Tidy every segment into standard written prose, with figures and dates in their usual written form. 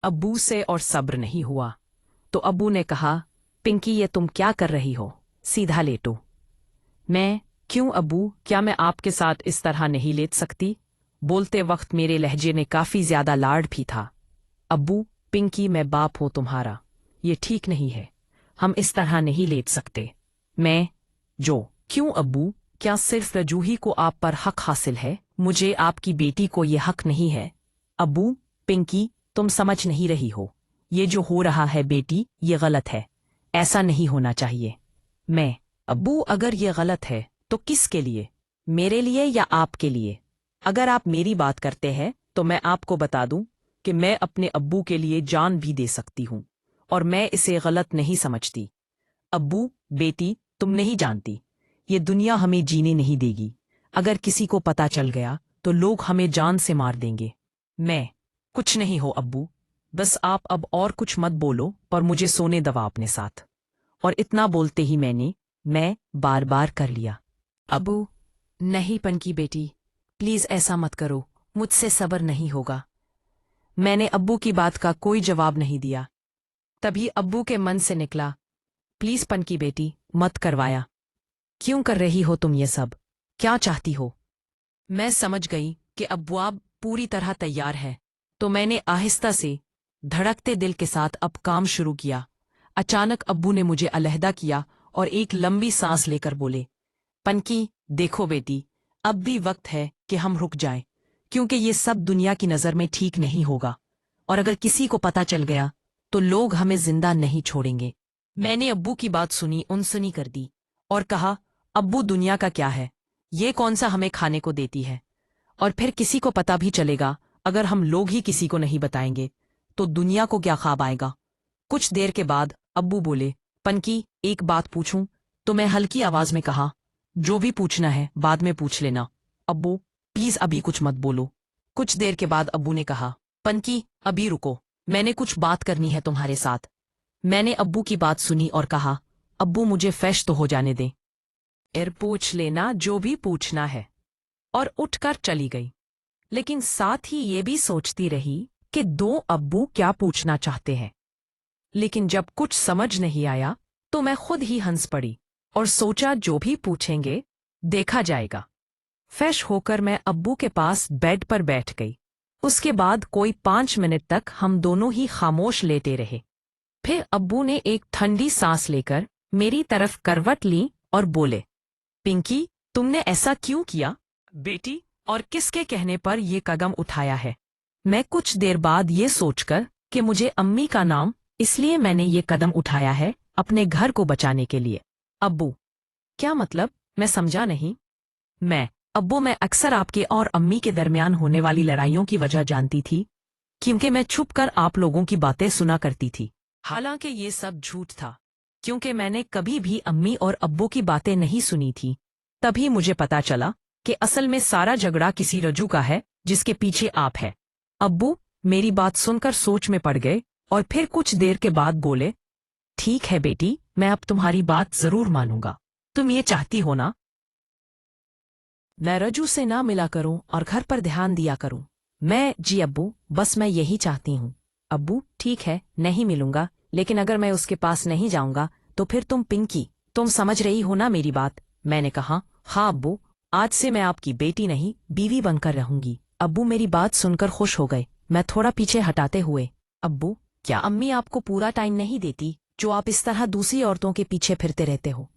अब्बू से और सब्र नहीं हुआ तो अब्बू ने कहा, पिंकी ये तुम क्या कर रही हो, सीधा लेटो। मैं, क्यों अब्बू, क्या मैं आपके साथ इस तरह नहीं लेट सकती? बोलते वक्त मेरे लहजे ने काफी ज्यादा लाड़ भी था। अब्बू, पिंकी मैं बाप हूं तुम्हारा, ये ठीक नहीं है, हम इस तरह नहीं लेट सकते। मैं, जो, क्यों अब्बू, क्या सिर्फ रजूही को आप पर हक हासिल है, मुझे आपकी बेटी को ये हक नहीं है? अब्बू, पिंकी तुम समझ नहीं रही हो, ये जो हो रहा है बेटी ये गलत है, ऐसा नहीं होना चाहिए। मैं, अब्बू अगर ये गलत है तो किसके लिए, मेरे लिए या आपके लिए? अगर आप मेरी बात करते हैं तो मैं आपको बता दूं कि मैं अपने अब्बू के लिए जान भी दे सकती हूं, और मैं इसे गलत नहीं समझती। अब्बू, बेटी तुम नहीं जानती, ये दुनिया हमें जीने नहीं देगी। अगर किसी को पता चल गया तो लोग हमें जान से मार देंगे। मैं, कुछ नहीं हो अब्बू, बस आप अब और कुछ मत बोलो पर मुझे सोने दवा अपने साथ। और इतना बोलते ही मैं बार बार कर लिया। अब्बू, नहीं पनकी बेटी, प्लीज ऐसा मत करो, मुझसे सब्र नहीं होगा। मैंने अब्बू की बात का कोई जवाब नहीं दिया। तभी अब्बू के मन से निकला, प्लीज पनकी बेटी मत करवाया। क्यों कर रही हो तुम ये सब, क्या चाहती हो? मैं समझ गई कि अब्वाब पूरी तरह तैयार है, तो मैंने आहिस्ता से धड़कते दिल के साथ अब काम शुरू किया। अचानक अब्बू ने मुझे अलहदा किया और एक लंबी सांस लेकर बोले, पनकी देखो बेटी, अब भी वक्त है कि हम रुक जाएं, क्योंकि ये सब दुनिया की नज़र में ठीक नहीं होगा, और अगर किसी को पता चल गया तो लोग हमें जिंदा नहीं छोड़ेंगे। मैंने अब्बू की बात सुनी अनसुनी कर दी और कहा, अब्बू दुनिया का क्या है, ये कौन सा हमें खाने को देती है, और फिर किसी को पता भी चलेगा, अगर हम लोग ही किसी को नहीं बताएंगे तो दुनिया को क्या ख्वाब आएगा। कुछ देर के बाद अब्बू बोले, पनकी एक बात पूछूं? तो मैं हल्की आवाज में कहा, जो भी पूछना है बाद में पूछ लेना, अब्बू प्लीज अभी कुछ मत बोलो। कुछ देर के बाद अब्बू ने कहा, पनकी अभी रुको, मैंने कुछ बात करनी है तुम्हारे साथ। मैंने अब्बू की बात सुनी और कहा, अब्बू मुझे फ्रेश तो हो जाने दे, फिर पूछ लेना जो भी पूछना है, और उठकर चली गई। लेकिन साथ ही ये भी सोचती रही कि दो अब्बू क्या पूछना चाहते हैं। लेकिन जब कुछ समझ नहीं आया तो मैं खुद ही हंस पड़ी और सोचा जो भी पूछेंगे देखा जाएगा। फ्रेश होकर मैं अब्बू के पास बेड पर बैठ गई। उसके बाद कोई 5 मिनट तक हम दोनों ही खामोश लेटे रहे। फिर अब्बू ने एक ठंडी सांस लेकर मेरी तरफ करवट ली और बोले, पिंकी तुमने ऐसा क्यों किया बेटी, और किसके कहने पर यह कदम उठाया है? मैं कुछ देर बाद ये सोचकर कि मुझे अम्मी का नाम, इसलिए मैंने ये कदम उठाया है अपने घर को बचाने के लिए। अब्बू, क्या मतलब, मैं समझा नहीं। मैं, अब्बू मैं अक्सर आपके और अम्मी के दरमियान होने वाली लड़ाइयों की वजह जानती थी, क्योंकि मैं छुप कर आप लोगों की बातें सुना करती थी। हालांकि ये सब झूठ था, क्योंकि मैंने कभी भी अम्मी और अब्बू की बातें नहीं सुनी थी। तभी मुझे पता चला कि असल में सारा झगड़ा किसी रजू का है जिसके पीछे आप है। अब्बू मेरी बात सुनकर सोच में पड़ गए और फिर कुछ देर के बाद बोले, ठीक है बेटी, मैं अब तुम्हारी बात जरूर मानूंगा। तुम ये चाहती हो ना मैं रजू से ना मिला करूं और घर पर ध्यान दिया करूं? मैं, जी अब्बू, बस मैं यही चाहती हूं। अब्बू ठीक है, नहीं मिलूंगा, लेकिन अगर मैं उसके पास नहीं जाऊंगा तो फिर तुम पिंकी, तुम समझ रही हो ना मेरी बात? मैंने कहा, हाँ अब्बू, आज से मैं आपकी बेटी नहीं बीवी बनकर रहूंगी। अब्बू मेरी बात सुनकर खुश हो गए। मैं थोड़ा पीछे हटाते हुए, अब्बू क्या अम्मी आपको पूरा टाइम नहीं देती जो आप इस तरह दूसरी औरतों के पीछे फिरते रहते हो?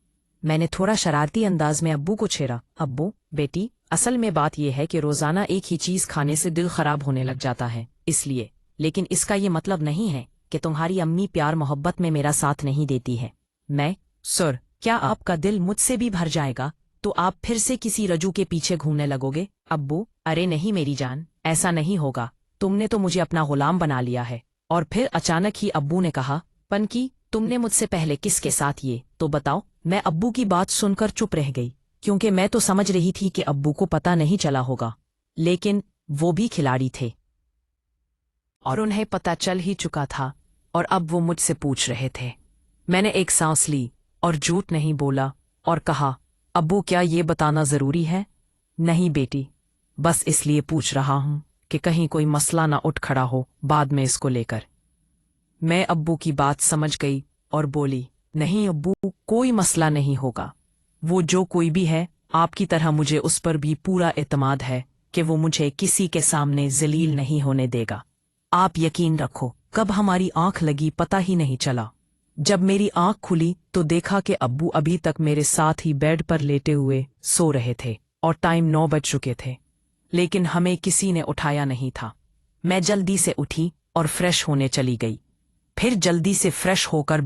मैंने थोड़ा शरारती अंदाज में अब्बू को छेड़ा। अब्बू बेटी, असल में बात यह है कि रोजाना एक ही चीज खाने से दिल खराब होने लग जाता है, इसलिए। लेकिन इसका ये मतलब नहीं है कि तुम्हारी अम्मी प्यार मोहब्बत में मेरा साथ नहीं देती है। मैं, सर क्या आपका दिल मुझसे भी भर जाएगा तो आप फिर से किसी रजू के पीछे घूमने लगोगे? अब्बू, अरे नहीं मेरी जान, ऐसा नहीं होगा, तुमने तो मुझे अपना गुलाम बना लिया है। और फिर अचानक ही अब्बू ने कहा, पनकी तुमने मुझसे पहले किसके साथ ये तो बताओ? मैं अब्बू की बात सुनकर चुप रह गई, क्योंकि मैं तो समझ रही थी कि अब्बू को पता नहीं चला होगा, लेकिन वो भी खिलाड़ी थे और उन्हें पता चल ही चुका था, और अब वो मुझसे पूछ रहे थे। मैंने एक सांस ली और झूठ नहीं बोला और कहा, अब्बू क्या ये बताना जरूरी है? नहीं बेटी, बस इसलिए पूछ रहा हूं कि कहीं कोई मसला ना उठ खड़ा हो बाद में इसको लेकर। मैं अब्बू की बात समझ गई और बोली, नहीं अब्बू, कोई मसला नहीं होगा। वो जो कोई भी है, आपकी तरह मुझे उस पर भी पूरा एतमाद है कि वो मुझे किसी के सामने जलील नहीं होने देगा। आप यकीन रखो, कब हमारी आंख लगी पता ही नहीं चला। जब मेरी आंख खुली तो देखा कि अब्बू अभी तक मेरे साथ ही बेड पर लेटे हुए सो रहे थे और टाइम 9 बज चुके थे, लेकिन हमें किसी ने उठाया नहीं था। मैं जल्दी से उठी और फ्रेश होने चली गई। फिर जल्दी से फ्रेश होकर